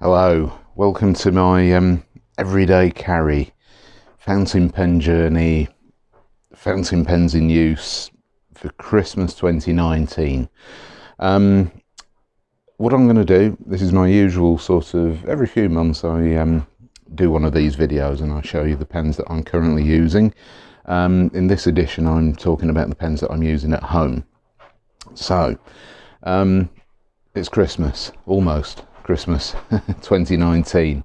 Hello, welcome to my everyday carry fountain pen journey, fountain pens in use for Christmas 2019. What I'm going to do, this is my usual sort of, every few months I do one of these videos and I show you the pens that I'm currently using. In this edition I'm talking about the pens that I'm using at home. So, it's Christmas, almost Christmas 2019.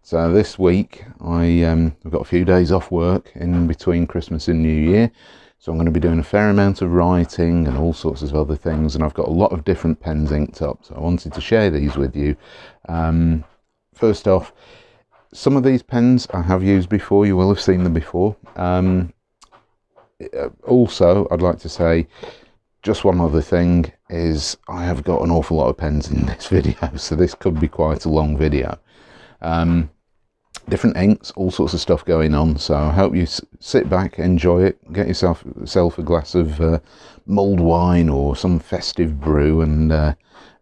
So this week I've got a few days off work in between Christmas and New Year, so I'm going to be doing a fair amount of writing and all sorts of other things, and I've got a lot of different pens inked up, so I wanted to share these with you. First off, some of these pens I have used before, you will have seen them before. Also, I'd like to say just one other thing is I have got an awful lot of pens in this video, so this could be quite a long video. Different inks, all sorts of stuff going on, so I hope you sit back, enjoy it, get yourself a glass of mulled wine or some festive brew and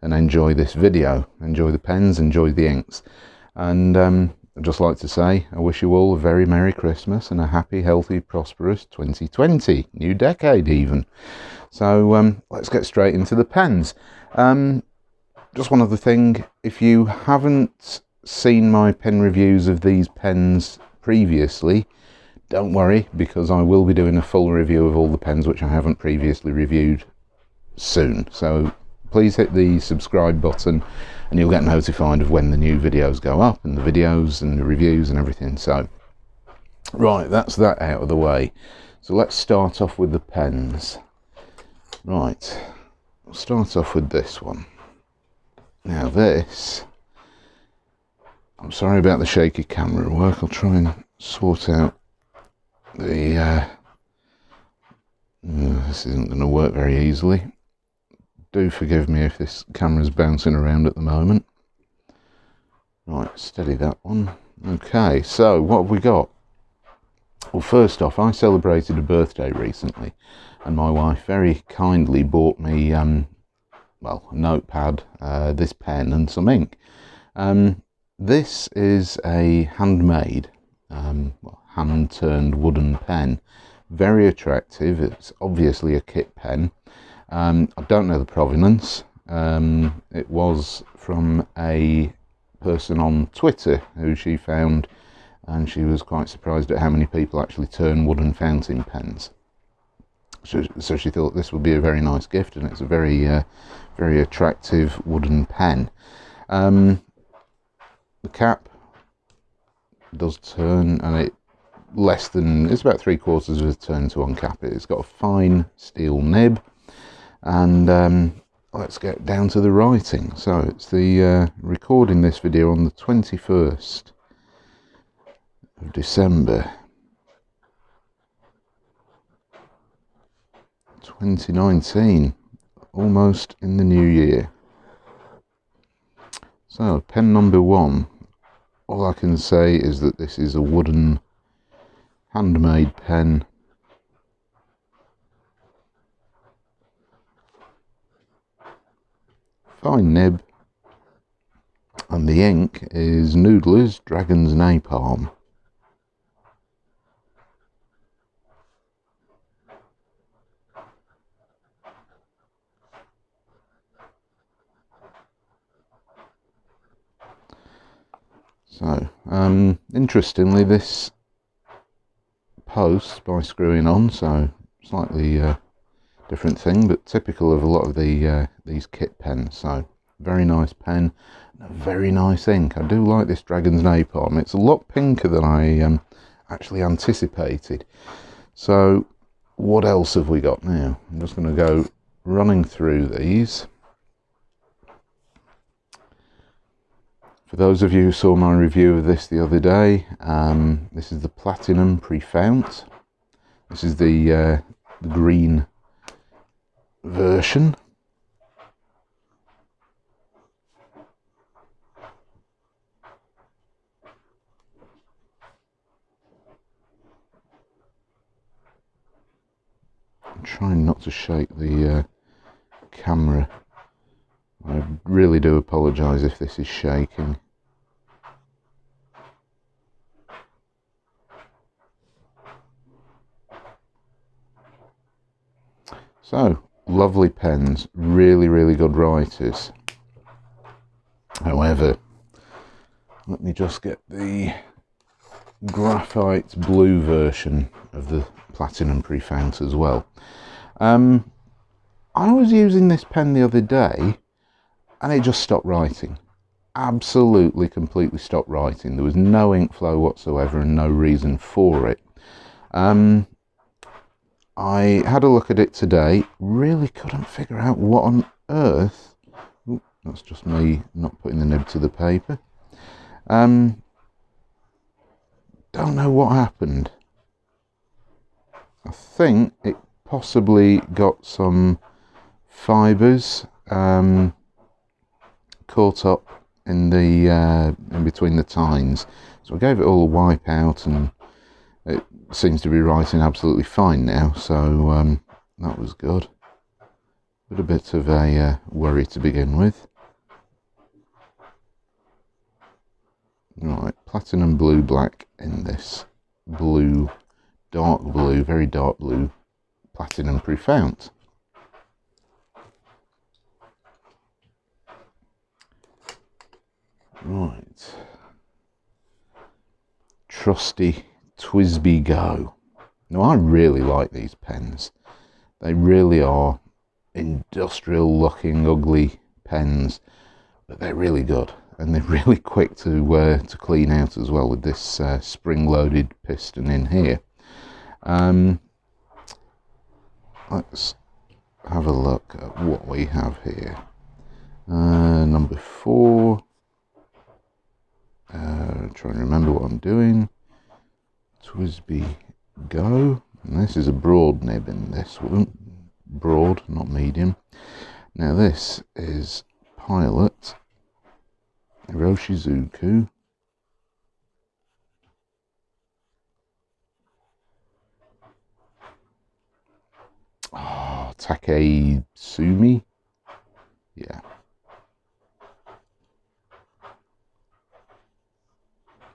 enjoy this video. Enjoy the pens, enjoy the inks. And I'd just like to say I wish you all a very Merry Christmas and a happy, healthy, prosperous 2020, new decade even. So let's get straight into the pens. Just one other thing, if you haven't seen my pen reviews of these pens previously, don't worry, because I will be doing a full review of all the pens which I haven't previously reviewed soon. So please hit the subscribe button and you'll get notified of when the new videos go up, and the videos and the reviews and everything. So right, that's that out of the way. So let's start off with the pens. Right, we'll start off with this one. Now this, I'm sorry about the shaky camera work, I'll try and sort out the, this isn't going to work very easily. Do forgive me if this camera's bouncing around at the moment. Right, steady that one. Okay, so what have we got? Well, first off, I celebrated a birthday recently, and my wife very kindly bought me, well, a notepad, this pen and some ink. This is a handmade, hand-turned wooden pen. Very attractive. It's obviously a kit pen. I don't know the provenance. It was from a person on Twitter who she found, and she was quite surprised at how many people actually turn wooden fountain pens. So she thought this would be a very nice gift, and it's a very very attractive wooden pen. The cap does turn, and it's about 3/4 of a turn to uncap it. It's got a fine steel nib, and let's get down to the writing. So it's the recording this video on the 21st of December 2019, almost in the new year. So pen number one, all I can say is that this is a wooden handmade pen. Fine nib, and the ink is Noodler's Dragon's Napalm. So, interestingly, this posts by screwing on, so slightly different thing, but typical of a lot of these kit pens. So, very nice pen, and a very nice ink. I do like this Dragon's Napalm. It's a lot pinker than I actually anticipated. So, what else have we got now? I'm just going to go running through these. For those of you who saw my review of this the other day, this is the Platinum Pre-Fount. This is the green version. I'm trying not to shake the camera. I really do apologise if this is shaking. So, lovely pens, really good writers. However, let me just get the graphite blue version of the platinum pre-fount as well. I was using this pen the other day and it just stopped writing. Absolutely, completely stopped writing. There was no ink flow whatsoever and no reason for it. I had a look at it today, really couldn't figure out what on earth. Ooh, that's just me not putting the nib to the paper. Don't know what happened. I think it possibly got some fibres caught up in the in between the tines, so I gave it all a wipe out and it seems to be writing absolutely fine now, so that was good, but a bit of a worry to begin with. Right, platinum blue black in this blue, dark blue, very dark blue platinum pre-fount. Right, trusty TWSBI Go. Now I really like these pens. They really are industrial looking ugly pens, but they're really good and they're really quick to clean out as well with this spring loaded piston in here. Let's have a look at what we have here. Number 4. Trying to remember what I'm doing. TWSBI Go, and this is a broad nib in this one. Broad, not medium. Now this is Pilot Hiroshizuku. Oh, Takesumi. Yeah.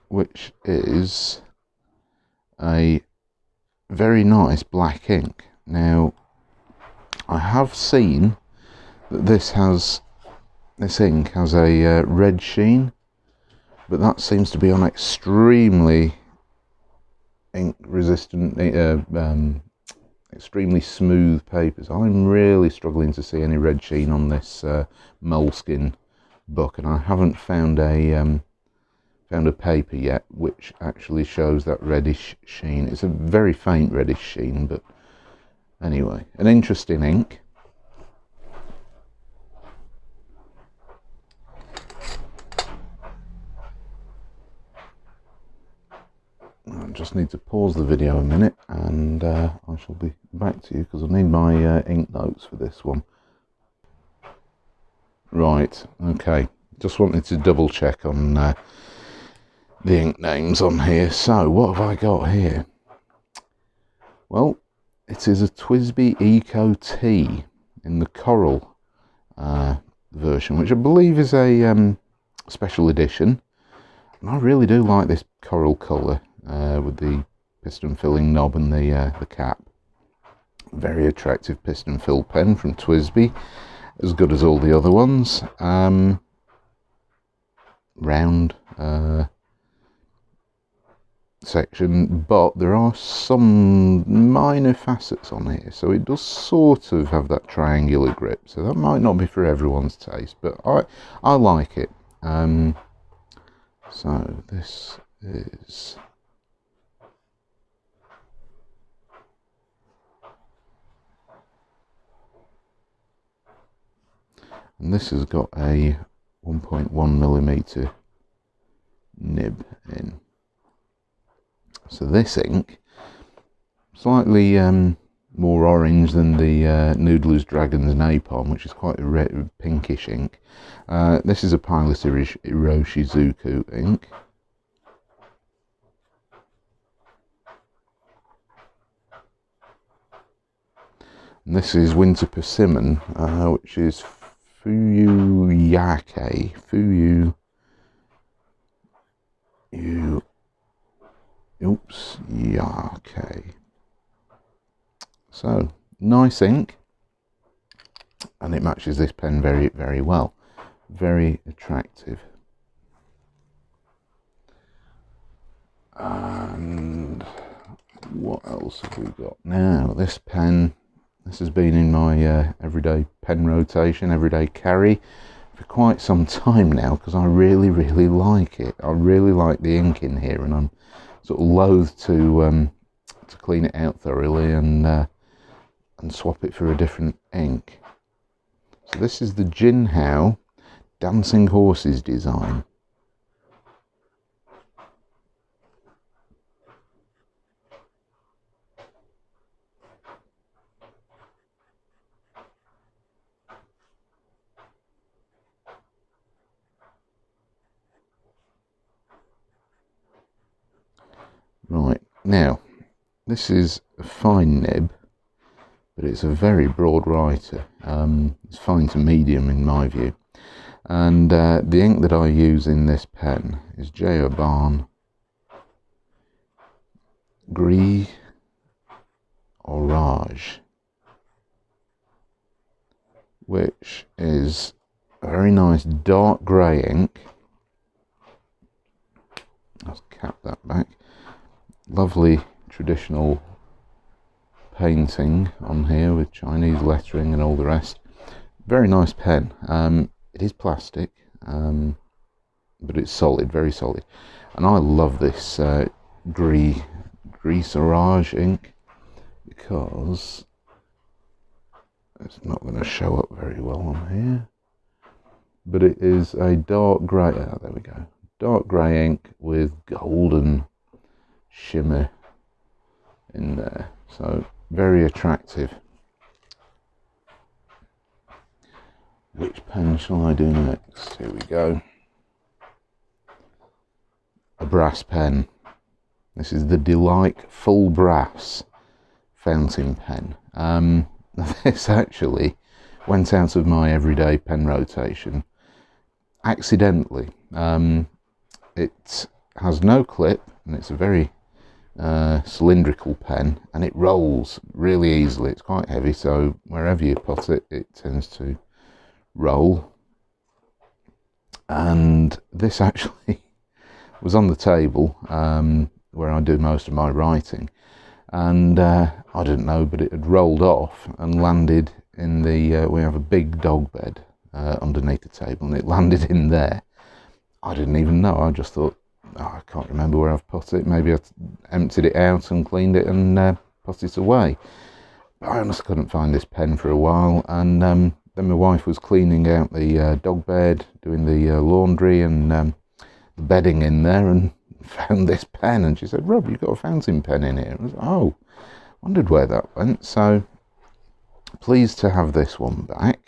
Which is a very nice black ink. Now, I have seen that this ink has a red sheen, but that seems to be on extremely ink resistant, extremely smooth papers. I'm really struggling to see any red sheen on this moleskin book, and I haven't found a paper yet which actually shows that reddish sheen. It's a very faint reddish sheen, but anyway, an interesting ink. I just need to pause the video a minute and I shall be back to you because I need my ink notes for this one. Right, okay, just wanted to double check on the ink names on here. So what have I got here? Well, it is a TWSBI Eco T in the coral version, which I believe is a special edition, and I really do like this coral colour with the piston filling knob and the cap. Very attractive piston fill pen from TWSBI, as good as all the other ones. Round section, but there are some minor facets on here, so it does sort of have that triangular grip, so that might not be for everyone's taste, but I like it. So this is and this has got a 1.1mm nib in. So this ink, slightly more orange than the Noodler's Dragon's Napalm, which is quite a red, pinkish ink. This is a Pilot Hiroshizuku ink. And this is Winter Persimmon, which is Fuyuyake. Yake. So, nice ink. and it matches this pen very, very well. Very attractive. And what else have we got now? This pen, this has been in my everyday pen rotation, everyday carry for quite some time now, because I really, really like it. I really like the ink in here, and I'm sort of loath to clean it out thoroughly and swap it for a different ink. So this is the Ginhell Dancing Horses design. Right, now this is a fine nib, but it's a very broad writer. It's fine to medium in my view. And the ink that I use in this pen is J. Barn Gris Orage, which is a very nice dark grey ink. Let's cap that back. Lovely traditional painting on here with Chinese lettering and all the rest. Very nice pen. It is plastic, but it's solid, very solid. And I love this Gris Orage ink, because it's not going to show up very well on here, but it is a dark grey, there we go, dark grey ink with golden shimmer in there, so very attractive. Which pen shall I do next? Here we go. A brass pen. This is the Delight Full Brass fountain pen. This actually went out of my everyday pen rotation accidentally. It has no clip, and it's a very cylindrical pen, and it rolls really easily. It's quite heavy, so wherever you put it, it tends to roll. And this actually was on the table where I do most of my writing, and I didn't know, but it had rolled off and landed in the we have a big dog bed underneath the table, and it landed in there. I didn't even know. I just thought, oh, I can't remember where I've put it. Maybe I emptied it out and cleaned it and put it away. But I honestly couldn't find this pen for a while, and then my wife was cleaning out the dog bed, doing the laundry and the bedding in there, and found this pen, and she said, "Rob, you've got a fountain pen in here." I was like, oh, wondered where that went. So pleased to have this one back.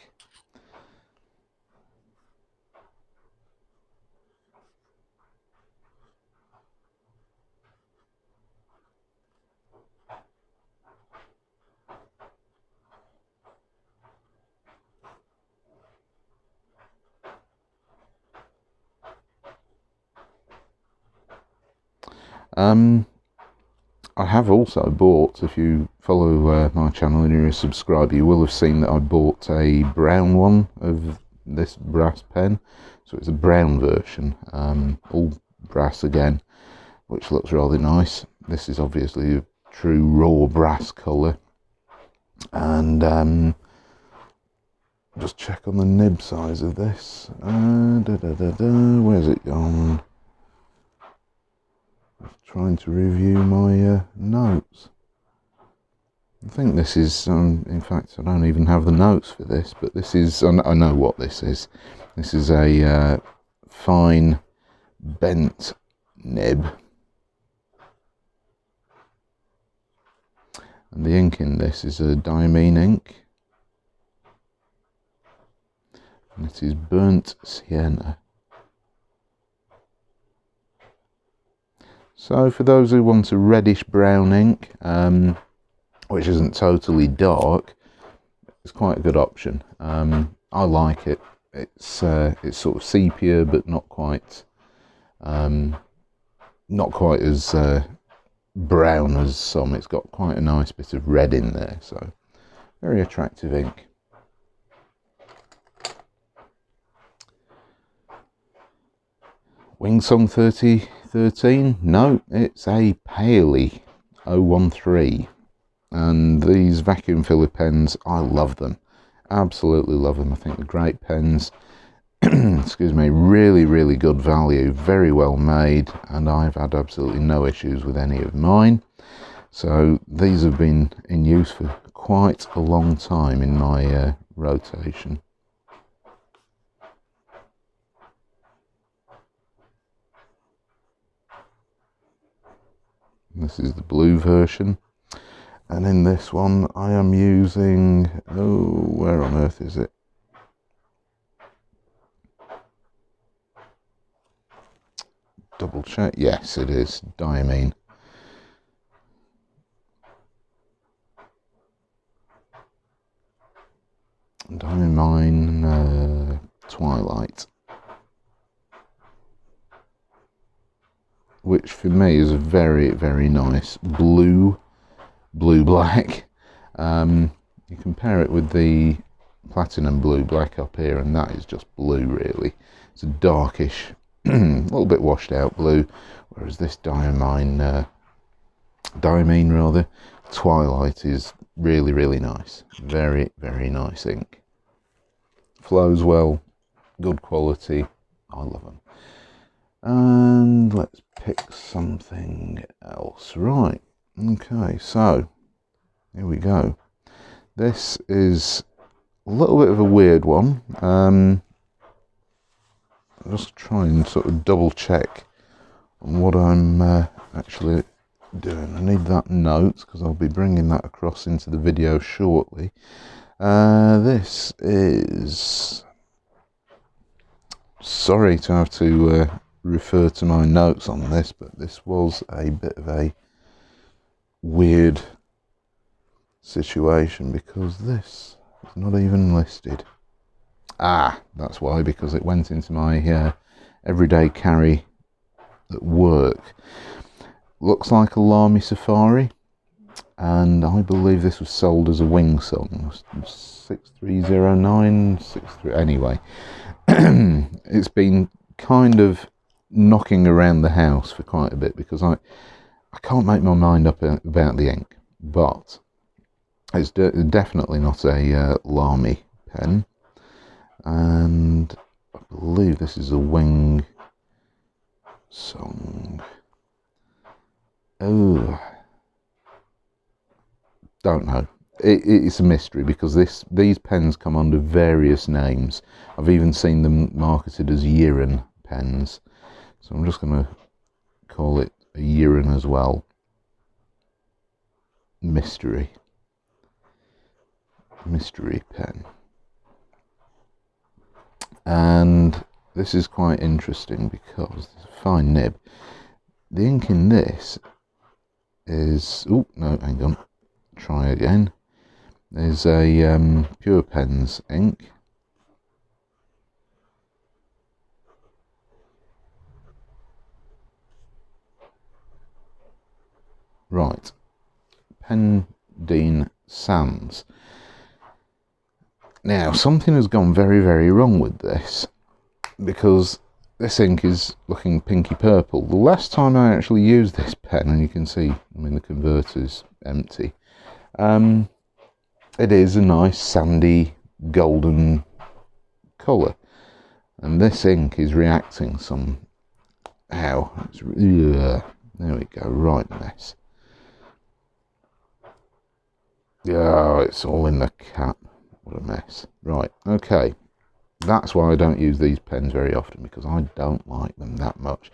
I have also bought, if you follow my channel and you're a subscriber, you will have seen that I bought a brown one of this brass pen. So it's a brown version, all brass again, which looks rather nice. This is obviously a true raw brass colour. And just check on the nib size of this. Where's it gone? Trying to review my notes. I think this is, in fact, I don't even have the notes for this, but this is, I know what this is. This is a fine bent nib. And the ink in this is a diamine ink. And it is burnt sienna. So for those who want a reddish brown ink, which isn't totally dark, it's quite a good option. I like it. It's sort of sepia, but not quite as brown as some. It's got quite a nice bit of red in there, so very attractive ink. Wingsong 3013, no, it's a Paley 013, and these vacuum filler pens, I love them, absolutely love them. I think they're great pens. Excuse me, really good value, very well made, and I've had absolutely no issues with any of mine. So these have been in use for quite a long time in my rotation. This is the blue version, and in this one I am using, oh, where on earth is it? Double check, yes it is, diamine. Diamine Twilight, which for me is a very nice blue black. You compare it with the platinum blue black up here, and that is just blue really. It's a darkish, a little bit washed out blue, whereas this diamine rather, Twilight is really nice. Very nice ink. Flows well, good quality, I love them. And let's pick something else. Right, okay, so here we go. This is a little bit of a weird one. I'll just try and sort of double check on what I'm actually doing. I need that note because I'll be bringing that across into the video shortly. This is, sorry to have to refer to my notes on this, but this was a bit of a weird situation because this is not even listed. Ah, that's why, because it went into my everyday carry at work. Looks like a Lamy Safari, and I believe this was sold as a Wingsong 6309, 63, anyway. It's been kind of knocking around the house for quite a bit because I can't make my mind up about the ink, but it's definitely not a Lamy pen, and I believe this is a Wingsong. Oh, don't know. It's a mystery because these pens come under various names. I've even seen them marketed as Yiran pens, so I'm just going to call it a Yiran as well. Mystery pen. And this is quite interesting because it's a fine nib. The ink in this is, oh no, hang on, try again. There's a Pure Pens ink. Right, Pendine Sans. Now, something has gone very wrong with this because this ink is looking pinky purple. The last time I actually used this pen, and you can see, I mean, the converter's empty. It is a nice sandy golden colour, and this ink is reacting somehow. There we go, right mess. Oh, it's all in the cap. What a mess. Right, okay. That's why I don't use these pens very often, because I don't like them that much.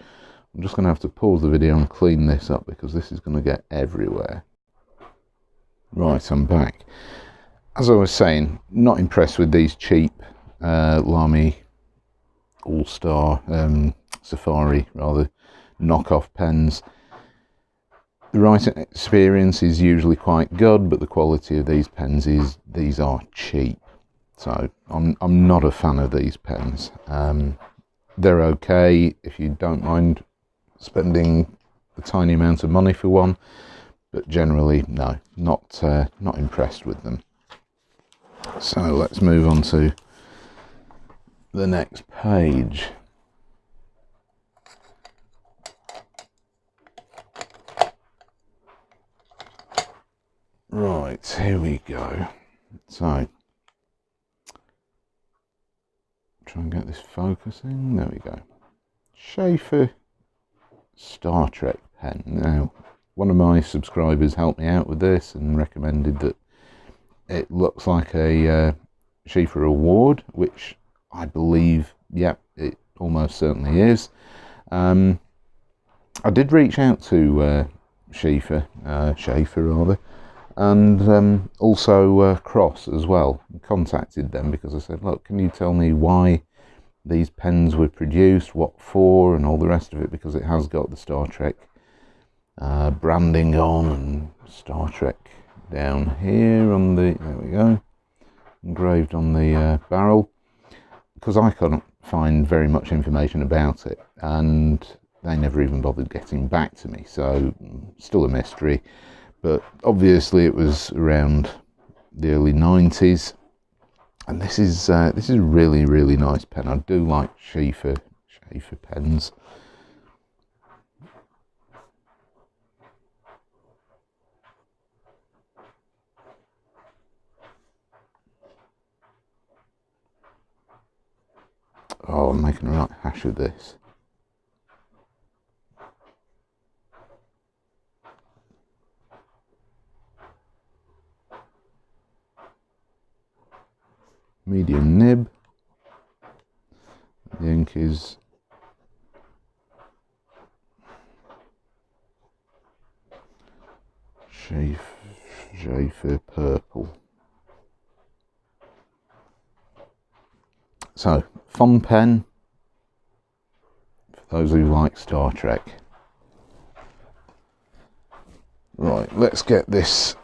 I'm just going to have to pause the video and clean this up because this is going to get everywhere. Right, I'm back. As I was saying, not impressed with these cheap Lamy All-Star Safari, rather, knockoff pens. The writing experience is usually quite good, but the quality of these pens is, these are cheap. So I'm not a fan of these pens. They're okay if you don't mind spending a tiny amount of money for one, but generally, no, not impressed with them. So let's move on to the next page. Right, here we go. So, try and get this focusing. There we go. Shafer Star Trek pen. Now, one of my subscribers helped me out with this and recommended that it looks like a Shafer Award, which I believe, yep, it almost certainly is. I did reach out to Shafer rather, and also Cross as well. Contacted them because I said, look, can you tell me why these pens were produced, what for, and all the rest of it, because it has got the Star Trek branding on and Star Trek down here on the, there we go, engraved on the barrel, because I couldn't find very much information about it, and they never even bothered getting back to me, so still a mystery. But obviously it was around the early 90s, and this is a really, really nice pen. I do like Shafer pens. Oh, I'm making a right hash of this. Medium nib. The ink is Shafer purple. So, fun pen for those who like Star Trek. Right, let's get this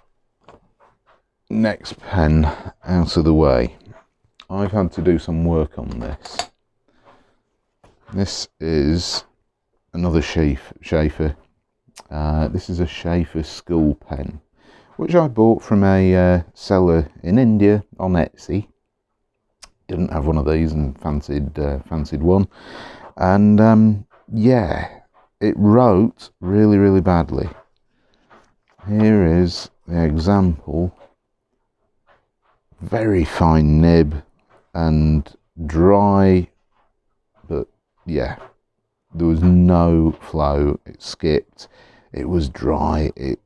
next pen out of the way. I've had to do some work on this. This is another Shafer. This is a Shafer school pen, which I bought from a seller in India on Etsy. Didn't have one of these and fancied one, and yeah, it wrote really, really badly. Here is the example. Very fine nib and dry, but yeah, there was no flow. It skipped. It was dry. It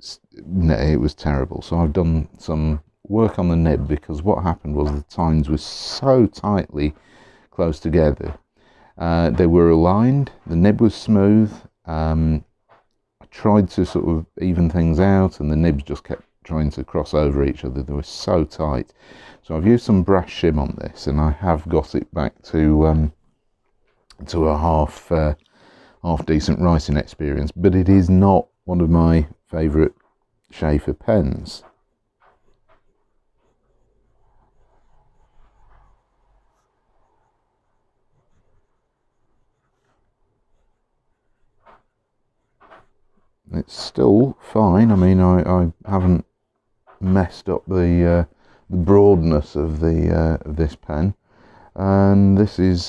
was terrible. So I've done some work on the nib, because what happened was the tines were so tightly close together. They were aligned. The nib was smooth. I tried to sort of even things out, and the nibs just kept trying to cross over each other. They were so tight. So I've used some brass shim on this, and I have got it back to a half decent writing experience. But it is not one of my favourite Shafer pens. It's still fine. I mean, I haven't messed up the broadness of the of this pen, and this is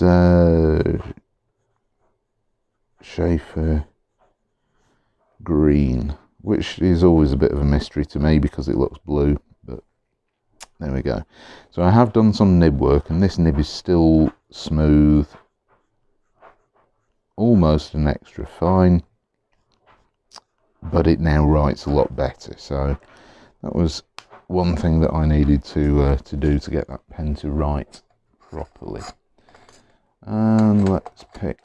Shafer Green, which is always a bit of a mystery to me because it looks blue, but there we go. So I have done some nib work, and this nib is still smooth, almost an extra fine, but it now writes a lot better. So that was one thing that I needed to do to get that pen to write properly. And let's pick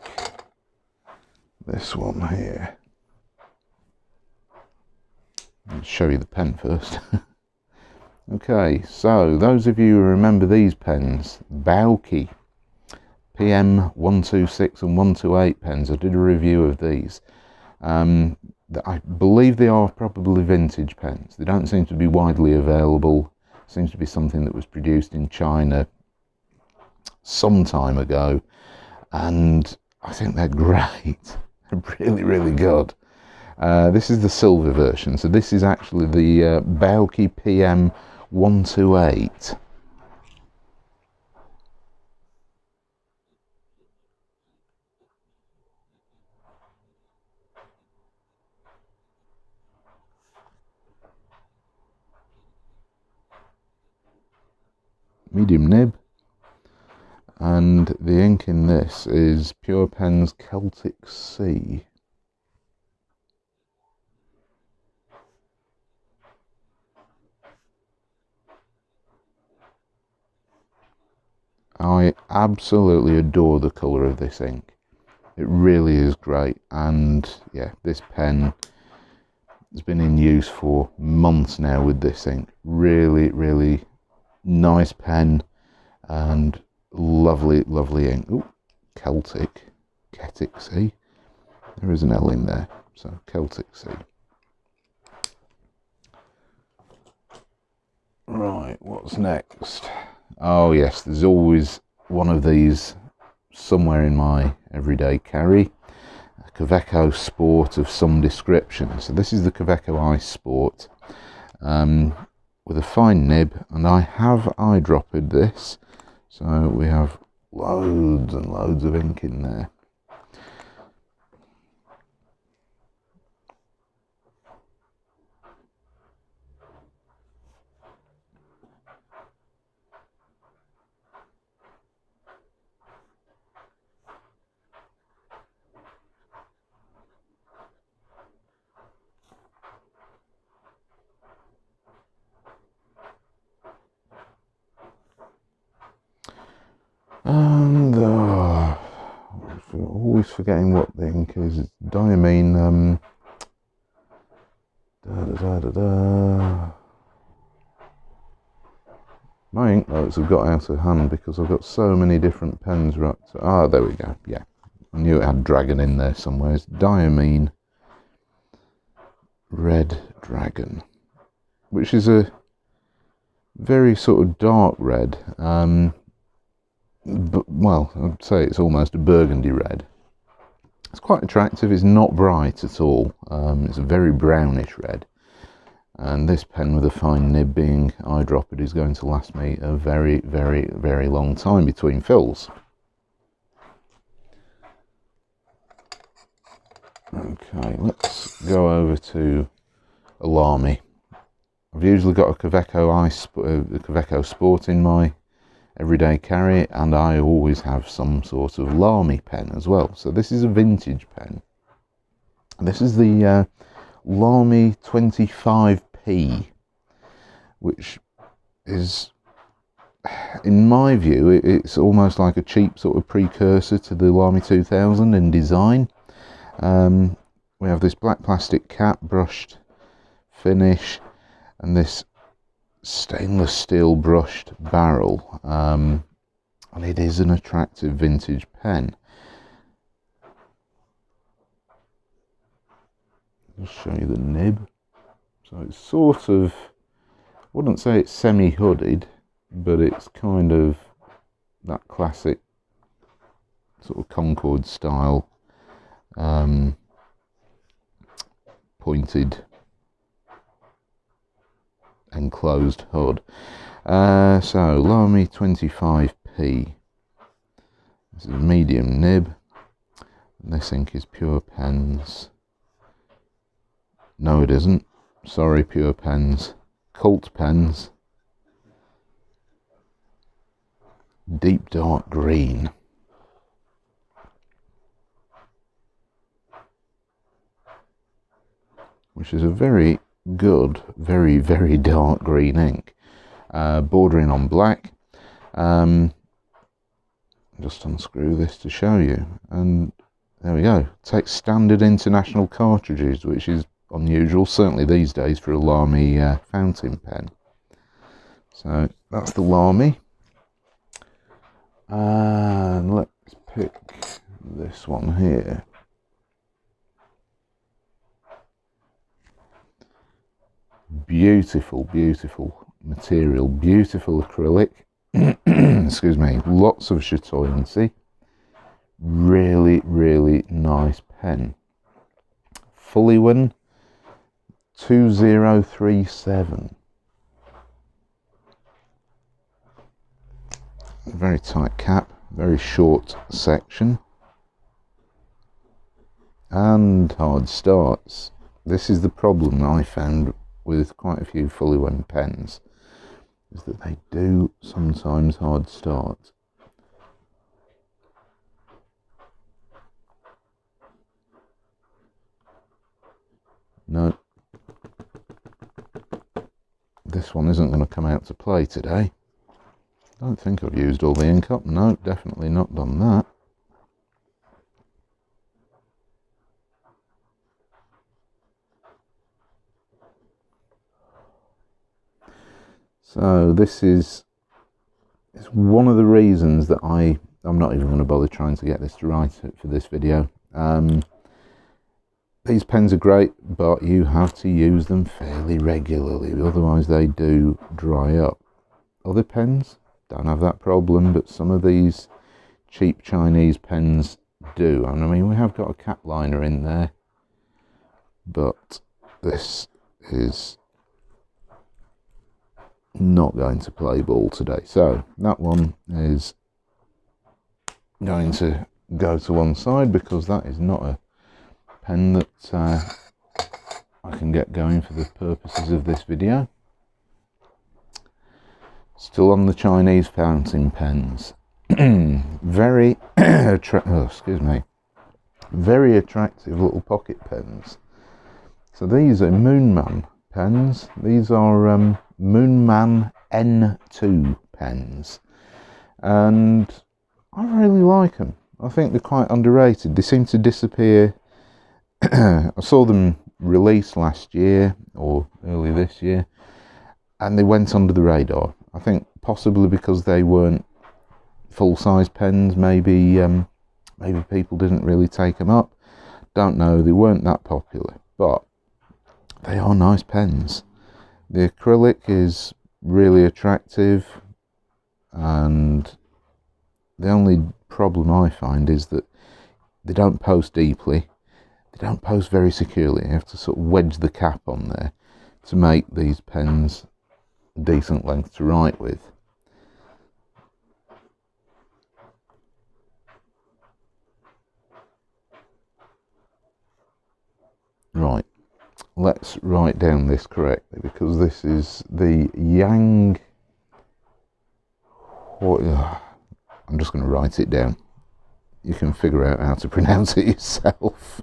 this one here. I'll show you the pen first. Okay, so those of you who remember these pens, Bauke PM126 and 128 pens, I did a review of these. I believe they are probably vintage pens. They don't seem to be widely available. Seems to be something that was produced in China some time ago, and I think they're great. They're really, really good. This is the silver version, so this is actually the Bauke PM128. medium nib, and the ink in this is Pure Pen's Celtic Sea. I absolutely adore the colour of this ink. It really is great, and yeah, this pen has been in use for months now with this ink. Really, really nice pen and lovely, lovely ink. Ooh, Celtic Sea. There is an L in there, so Celtic Sea. Right, what's next? Oh yes, there's always one of these somewhere in my everyday carry. A Quebec Sport of some description. So this is the Quebec Ice Sport with a fine nib, and I have eyedropped this. So we have loads and loads of ink in there. And always forgetting what the ink is. It's diamine. My ink notes have got out of hand because I've got so many different pens. Right. So, there we go. Yeah, I knew it had dragon in there somewhere. It's diamine red dragon, which is a very sort of dark red. But, well, I'd say it's almost a burgundy red. It's quite attractive. It's not bright at all. It's a very brownish red. And this pen with a fine nib being eyedropped is going to last me a very, very, very long time between fills. Okay, let's go over to a Lamy. I've usually got a Quebec Sport in my everyday carry, and I always have some sort of Lamy pen as well. So this is a vintage pen. This is the Lamy 25P, which is, in my view, it's almost like a cheap sort of precursor to the Lamy 2000 in design. We have this black plastic cap, brushed finish, and this stainless steel brushed barrel, and it is an attractive vintage pen. I'll show you the nib. So it's sort of, I wouldn't say it's semi-hooded, but it's kind of that classic sort of Concord style pointed enclosed hood. So Lamy 25P. This is a medium nib. And this ink is Pure Pen's. No, it isn't. Sorry, Pure Pen's. Cult Pens. Deep dark green. Which is a very good, very, very dark green ink, bordering on black. Just unscrew this to show you, and there we go. Takes standard international cartridges, which is unusual, certainly these days, for a Lamy fountain pen. So that's the Lamy, and let's pick this one here. Beautiful, beautiful material, beautiful acrylic. Excuse me, lots of chatoyancy. Really, really nice pen. Fullywan 2037. Very tight cap, very short section, and hard starts. This is the problem I found with quite a few Fullywan pens. is that they do sometimes hard start. No, this one isn't going to come out to play today. I don't think I've used all the ink up. No, definitely not done that. So this is one of the reasons that I'm not even going to bother trying to get this to write for this video. These pens are great, but you have to use them fairly regularly, otherwise they do dry up. Other pens don't have that problem, but some of these cheap Chinese pens do. And I mean, we have got a cap liner in there, but this is not going to play ball today. So that one is going to go to one side, because that is not a pen that I can get going for the purposes of this video. Still on the Chinese fountain pens. Very very attractive little pocket pens. So these are Moonman pens. These are Moonman N2 pens, and I really like them. I think they're quite underrated. They seem to disappear. I saw them released last year or early this year, and they went under the radar. I think possibly because they weren't full-size pens. Maybe people didn't really take them up. Don't know. They weren't that popular, but they are nice pens. The acrylic is really attractive, and the only problem I find is that they don't post deeply. They don't post very securely. You have to sort of wedge the cap on there to make these pens decent length to write with. Right, let's write down this correctly, because this is the Yang. I'm just going to write it down. You can figure out how to pronounce it yourself.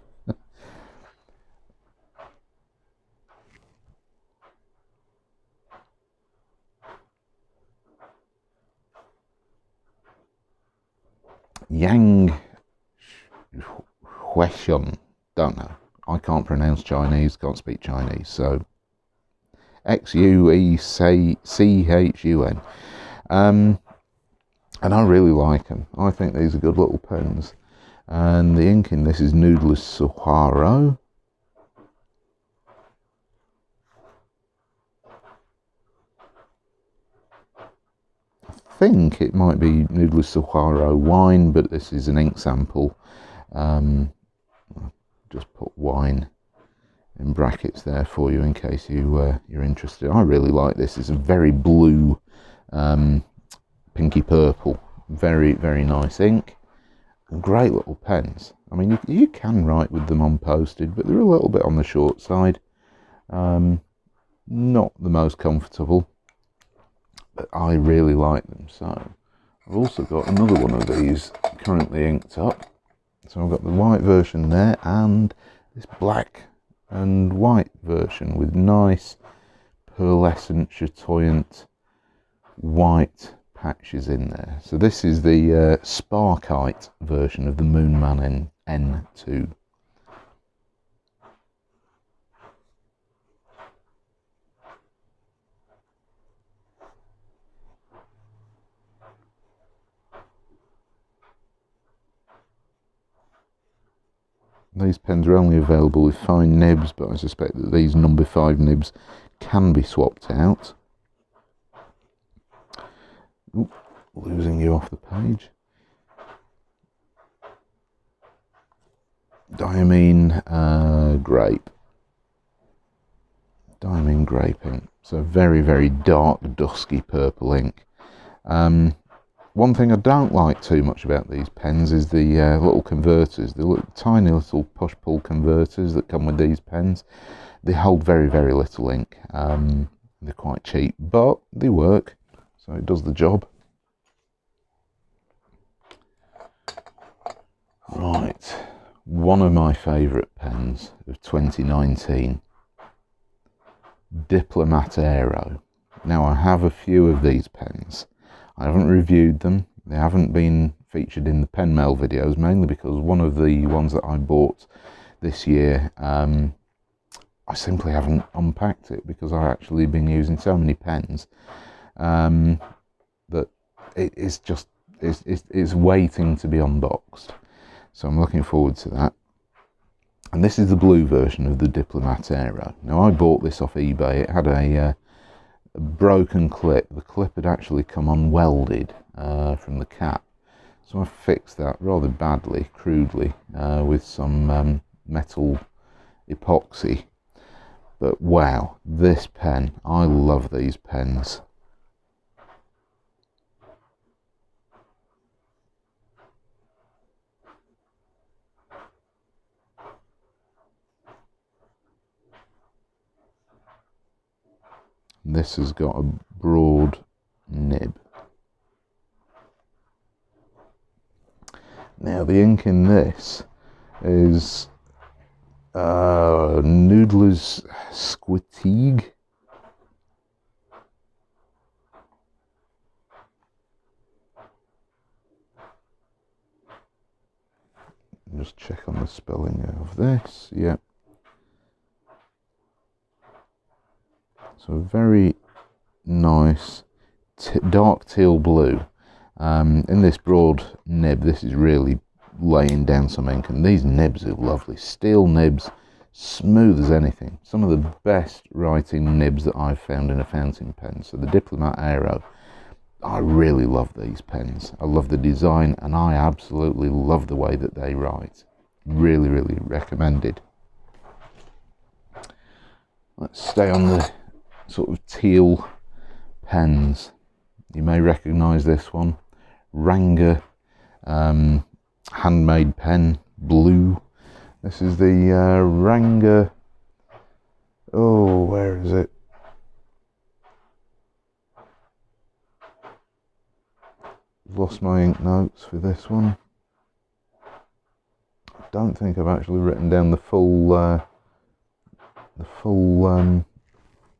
Yang Hueshun. Don't know. I can't pronounce Chinese, can't speak Chinese, so Xuechun. And I really like them. I think these are good little pens. And the ink in this is Noodless Sahara. I think it might be Noodless Sahara wine, but this is an ink sample. Just put wine in brackets there for you in case you're interested. I really like this. It's a very blue, pinky purple. Very, very nice ink. Great little pens. I mean, you can write with them unposted, but they're a little bit on the short side. Not the most comfortable, but I really like them. So I've also got another one of these currently inked up. So I've got the white version there, and this black and white version with nice pearlescent, chatoyant white patches in there. So this is the Sparkite version of the Moonman N2. These pens are only available with fine nibs, but I suspect that these number 5 nibs can be swapped out. Ooh, losing you off the page. Diamine grape. Diamine grape ink. So very, very dark, dusky purple ink. One thing I don't like too much about these pens is the little converters, the tiny little push-pull converters that come with these pens. They hold very, very little ink. They're quite cheap, but they work. so it does the job. Right, one of my favourite pens of 2019, Diplomat Arrow. Now I have a few of these pens. I haven't reviewed them. They haven't been featured in the pen mail videos, mainly because one of the ones that I bought this year, I simply haven't unpacked it because I've actually been using so many pens that it's waiting to be unboxed. So I'm looking forward to that. And this is the blue version of the Diplomat Arrow. Now I bought this off eBay. It had a broken clip. The clip had actually come unwelded from the cap. So I fixed that rather badly, crudely, with some metal epoxy. But wow, this pen, I love these pens. This has got a broad nib. Now the ink in this is Noodler's Squitigue. Just check on the spelling of this. Yep. So very nice dark teal blue. In this broad nib, this is really laying down some ink, and these nibs are lovely. Steel nibs, smooth as anything. Some of the best writing nibs that I've found in a fountain pen. So the Diplomat Arrow, I really love these pens. I love the design, and I absolutely love the way that they write. Really, really recommended. Let's stay on the sort of teal pens. You may recognise this one, Ranga Handmade pen, blue. This is the Ranga, oh, where is it? Lost my ink notes for this one. I don't think I've actually written down the full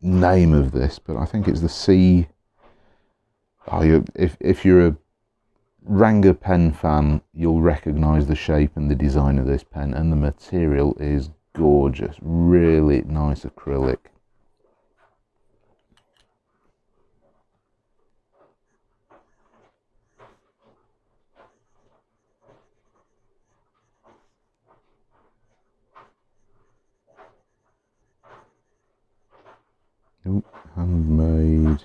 name of this, but I think it's the C. Oh, if you're a Ranga pen fan, you'll recognise the shape and the design of this pen, and the material is gorgeous. Really nice acrylic. Ooh, Handmade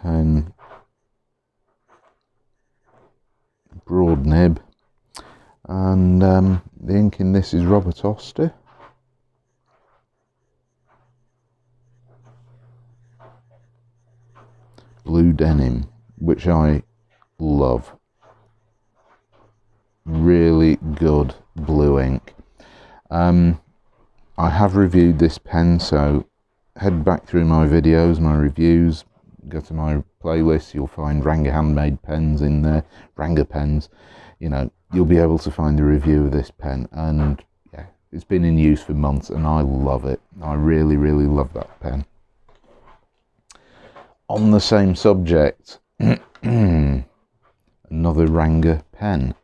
pen, broad nib, and the ink in this is Robert Oster. Blue denim, which I love. Really good blue ink. I have reviewed this pen, so head back through my videos, my reviews, go to my playlist, you'll find Ranga Handmade pens in there, Ranga pens. You know, you'll be able to find a review of this pen, and yeah, it's been in use for months and I love it. I really, really love that pen. On the same subject, another Ranga pen.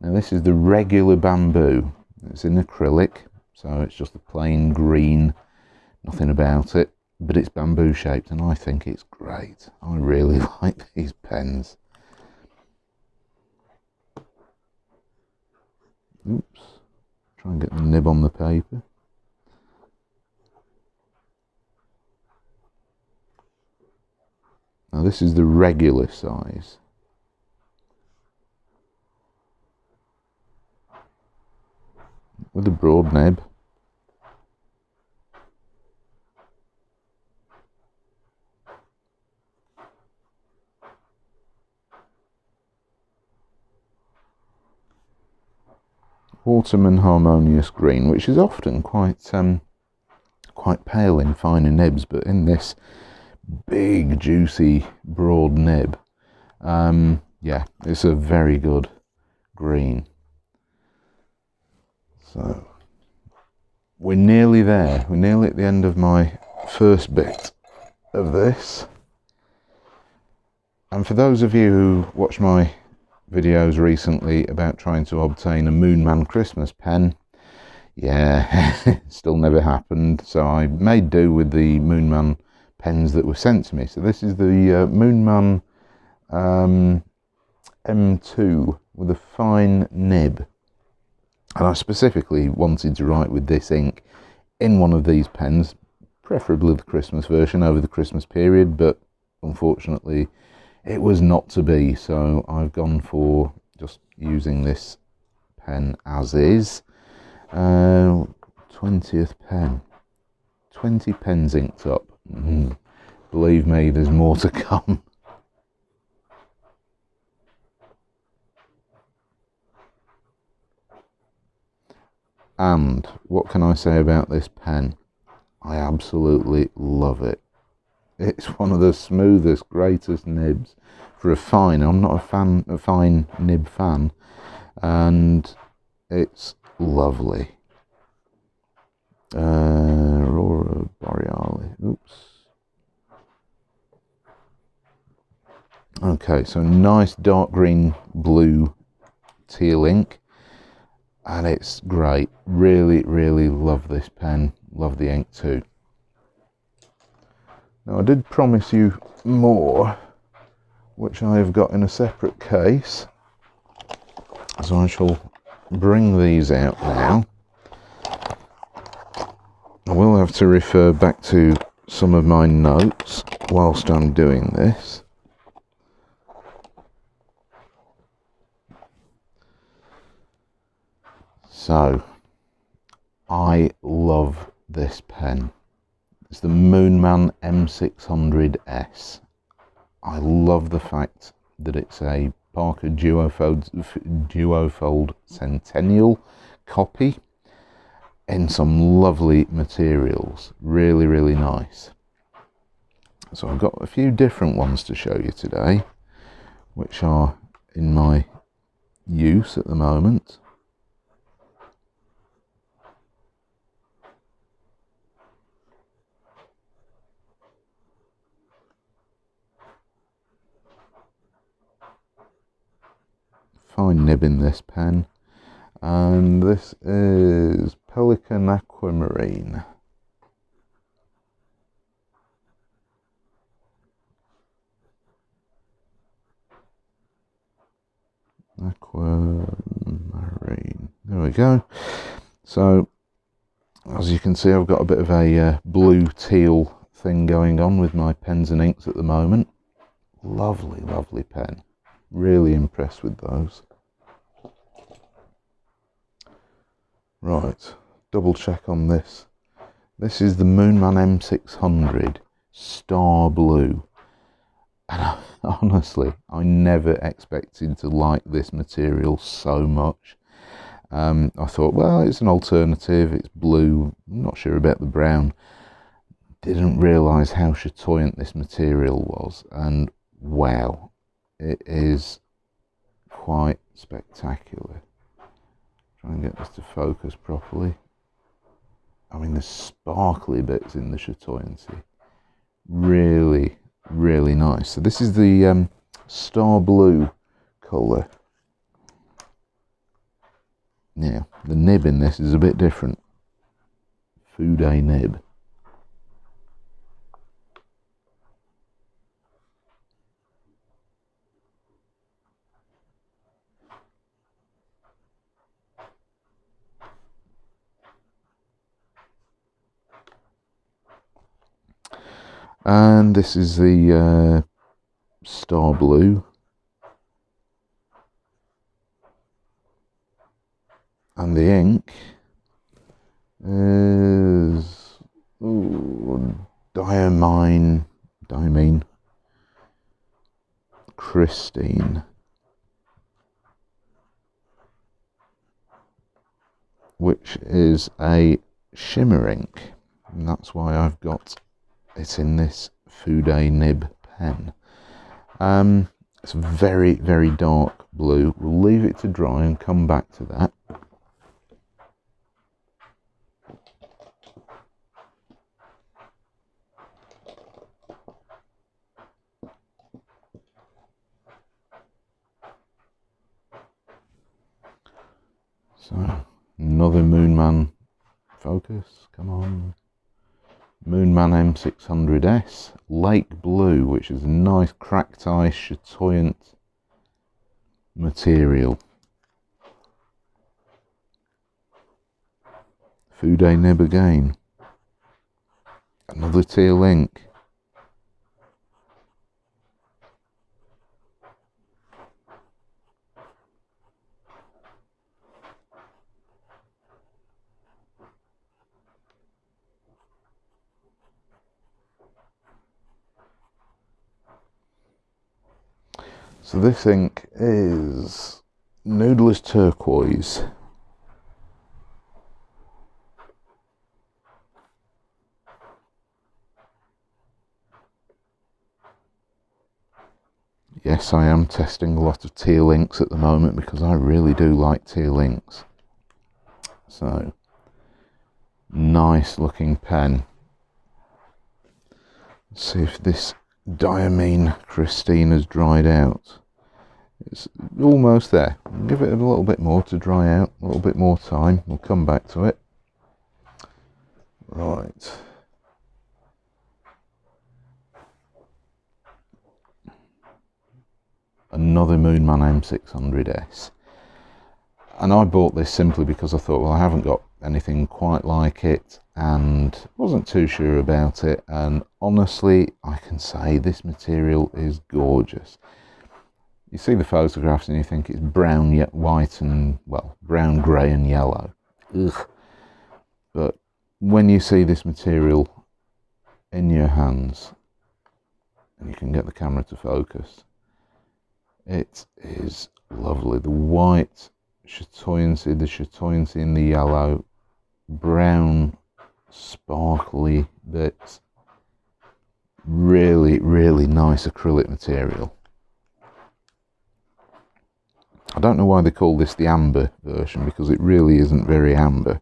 Now this is the regular bamboo. It's in acrylic, so it's just a plain green, nothing about it, but it's bamboo shaped, and I think it's great. I really like these pens. Oops, try and get the nib on the paper. Now this is the regular size. With a broad nib. Autumn and Harmonious Green, which is often quite pale in finer nibs, but in this big, juicy, broad nib. Yeah, it's a very good green. So we're nearly there. We're nearly at the end of my first bit of this. And for those of you who watch my videos recently about trying to obtain a Moonman Christmas pen, yeah, still never happened. So I made do with the Moonman pens that were sent to me. So this is the Moonman M2 with a fine nib. And I specifically wanted to write with this ink in one of these pens, preferably the Christmas version over the Christmas period, but unfortunately it was not to be. So I've gone for just using this pen as is. 20th pen. 20 pens inked up. Believe me, there's more to come. And what can I say about this pen? I absolutely love it. It's one of the smoothest, greatest nibs for a fine. I'm not a fine nib fan, and it's lovely. Aurora Borealis. Oops. Okay, so nice dark green, blue, teal ink, and it's great. Really, really love this pen. Love the ink too. Now I did promise you more, which I have got in a separate case, so I shall bring these out now. I will have to refer back to some of my notes whilst I'm doing this. So, I love this pen. It's the Moonman M600S. I love the fact that it's a Parker Duofold Centennial copy in some lovely materials. Really, really nice. So I've got a few different ones to show you today, which are in my use at the moment. Fine nib in this pen, and this is Pelican Aquamarine. Aquamarine. There we go. So, as you can see, I've got a bit of a blue teal thing going on with my pens and inks at the moment. Lovely, lovely pen. Really impressed with those. Right, double check on this. This is the Moonman M600 Star Blue. And honestly, I never expected to like this material so much. I thought, well, it's an alternative, it's blue, I'm not sure about the brown. Didn't realise how chatoyant this material was, and wow, it is quite spectacular. Try and get this to focus properly. I mean, the sparkly bits in the chatoyancy. Really, really nice. So this is the Star Blue colour. Now, the nib in this is a bit different. Fude nib. And this is the Star Blue. And the ink is Diamine Christine, which is a shimmer ink, and that's why I've got it in this Fude nib pen. It's very, very dark blue. We'll leave it to dry and come back to that. So, another Moonman focus, come on. Moonman M600S, Lake Blue, which is a nice cracked ice chatoyant material. Fude nib again. Another teal ink. So this ink is Noodler's Turquoise. Yes, I am testing a lot of teal inks at the moment because I really do like teal inks. So, nice looking pen. Let's see if this Diamine Christine has dried out. It's almost there. Give it a little bit more to dry out, a little bit more time. We'll come back to it. Right. Another Moonman M600S. And I bought this simply because I thought, well, I haven't got anything quite like it and wasn't too sure about it. And honestly, I can say this material is gorgeous. You see the photographs and you think it's brown, yet white, and, well, brown, grey and yellow. Ugh. But when you see this material in your hands, and you can get the camera to focus, it is lovely. The white chatoyancy, the chatoyancy in the yellow, brown, sparkly bits. Really, really nice acrylic material. I don't know why they call this the amber version, because it really isn't very amber.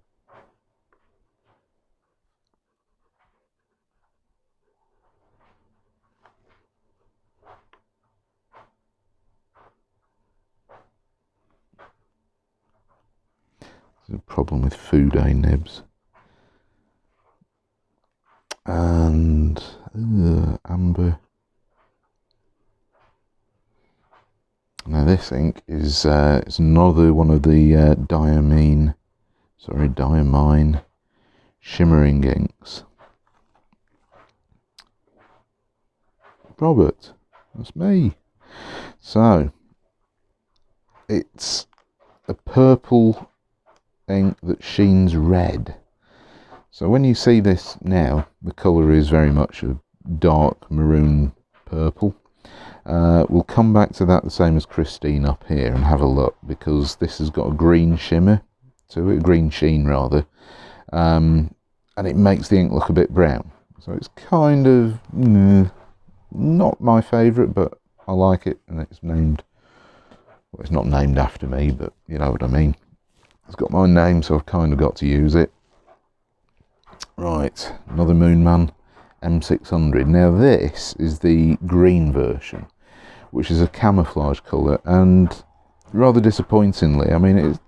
There's a problem with Fude nibs. And amber. Now this ink is it's another one of the Diamine shimmering inks. Robert, that's me. So it's a purple ink that sheens red. So when you see this now, the colour is very much a dark maroon purple. We'll come back to that the same as Christine up here and have a look, because this has got a green shimmer to it, a green sheen rather, and it makes the ink look a bit brown. So it's kind of not my favourite, but I like it, and it's named, well, it's not named after me, but you know what I mean. It's got my name, so I've kind of got to use it. Right, another Moonman M600. Now this is the green version, which is a camouflage colour, and rather disappointingly, I mean,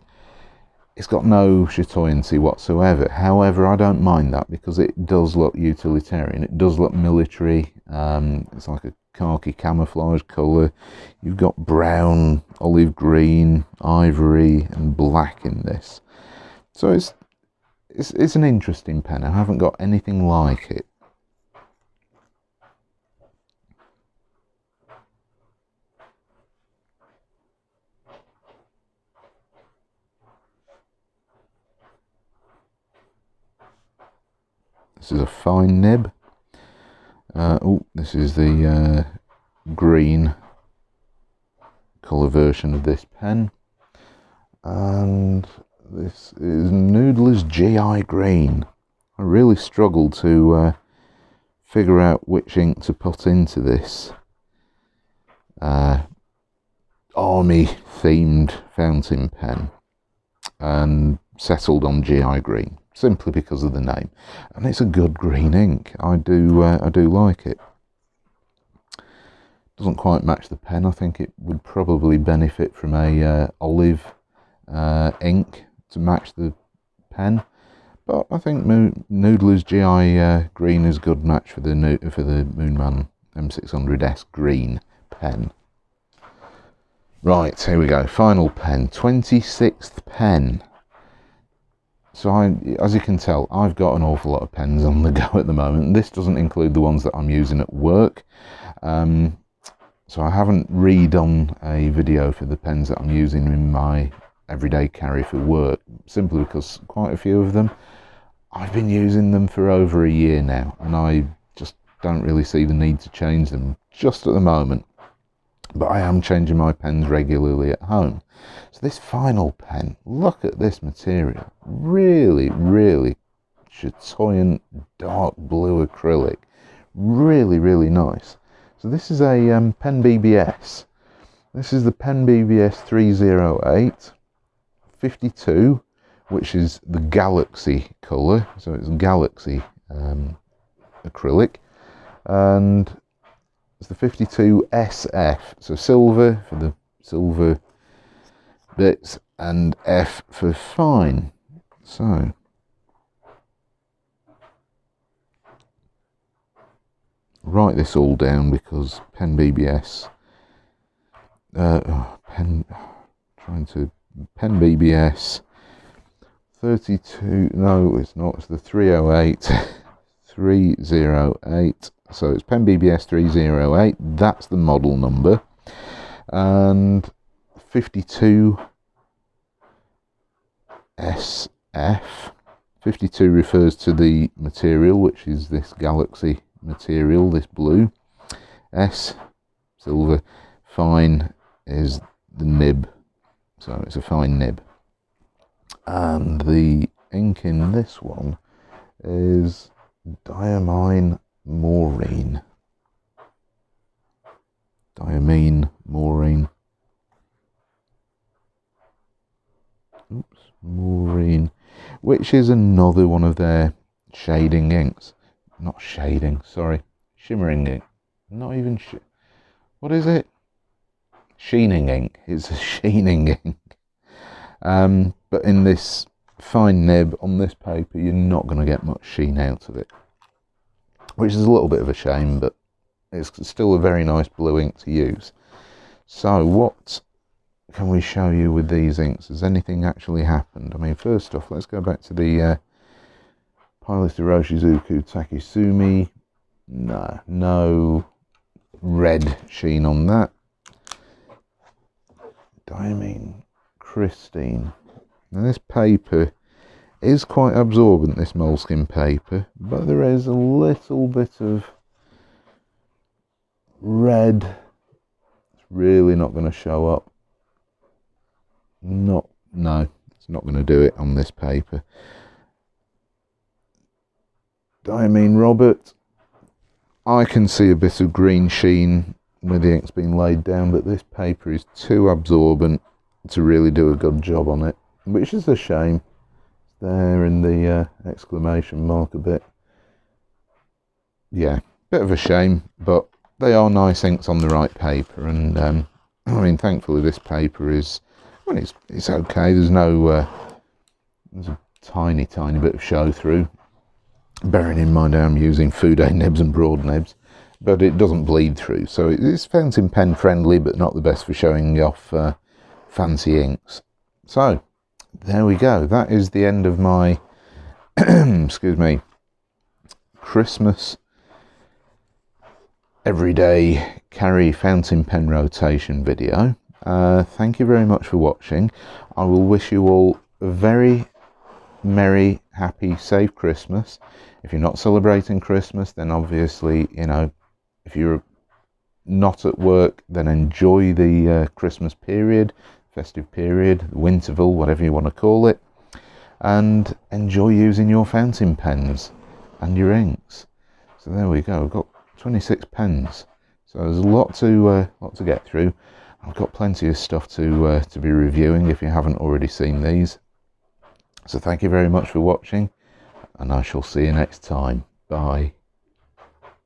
it's got no chatoyancy whatsoever. However, I don't mind that because it does look utilitarian. It does look military. It's like a khaki camouflage colour. You've got brown, olive green, ivory and black in this. So it's an interesting pen. I haven't got anything like it. This is a fine nib. This is the green colour version of this pen. And this is Noodler's GI Green. I really struggled to figure out which ink to put into this army themed fountain pen, and settled on GI Green simply because of the name, and it's a good green ink. I do like it. Doesn't quite match the pen. I think it would probably benefit from a olive ink to match the pen, but I think Noodler's GI Green is a good match for the Moonman M600S green pen. Right, here we go. Final pen, 26th pen. So as you can tell, I've got an awful lot of pens on the go at the moment. This doesn't include the ones that I'm using at work. So I haven't redone a video for the pens that I'm using in my everyday carry for work, simply because quite a few of them, I've been using them for over a year now, and I just don't really see the need to change them just at the moment. But I am changing my pens regularly at home. So this final pen, look at this material. Really, really chatoyant dark blue acrylic. Really, really nice. So this is a Pen BBS. This is the Pen BBS 308 52, which is the Galaxy colour. So it's Galaxy acrylic. And it's the 52 SF, so silver for the silver bits and F for fine. So write this all down because Pen BBS, Pen BBS 32, no it's not, it's the 308, 308. So it's Pen BBS 308, that's the model number, and 52 SF. 52 refers to the material, which is this Galaxy material, this blue. S, silver. Fine is the nib, so it's a fine nib. And the ink in this one is Diamine Maureen. Diamine Maureen. Oops, Maureen. Which is another one of their shading inks. Not shading, sorry. Shimmering ink. Not even what is it? Sheening ink. It's a sheening ink. But in this fine nib on this paper, you're not going to get much sheen out of it, which is a little bit of a shame, but it's still a very nice blue ink to use. So what can we show you with these inks? Has anything actually happened? I mean, first off, let's go back to the Pilot Hiroshizuku Takesumi. No red sheen on that. Diamine Christine. Now this paper is quite absorbent, this moleskin paper, but there is a little bit of red. It's really not going to show up. No, it's not going to do it on this paper. Diamine Robert, I can see a bit of green sheen where the ink's been laid down, but this paper is too absorbent to really do a good job on it, which is a shame. It's there in the exclamation mark a bit. Yeah, bit of a shame, but they are nice inks on the right paper, and I mean, thankfully this paper is, well, it's okay. There's no there's a tiny bit of show through, bearing in mind I'm using Fude nibs and broad nibs, but it doesn't bleed through, so it's fountain pen friendly, but not the best for showing off fancy inks. So there we go. That is the end of my excuse me, Christmas everyday carry fountain pen rotation video. Thank you very much for watching. I will wish you all a very merry, happy, safe Christmas. If you're not celebrating Christmas, then obviously, you know, if you're not at work, then enjoy the Christmas period, festive period, Winterval, whatever you want to call it, and enjoy using your fountain pens and your inks. So there we go. We've got 26 pens. So there's a lot to get through. I've got plenty of stuff to be reviewing if you haven't already seen these. So thank you very much for watching, and I shall see you next time. Bye.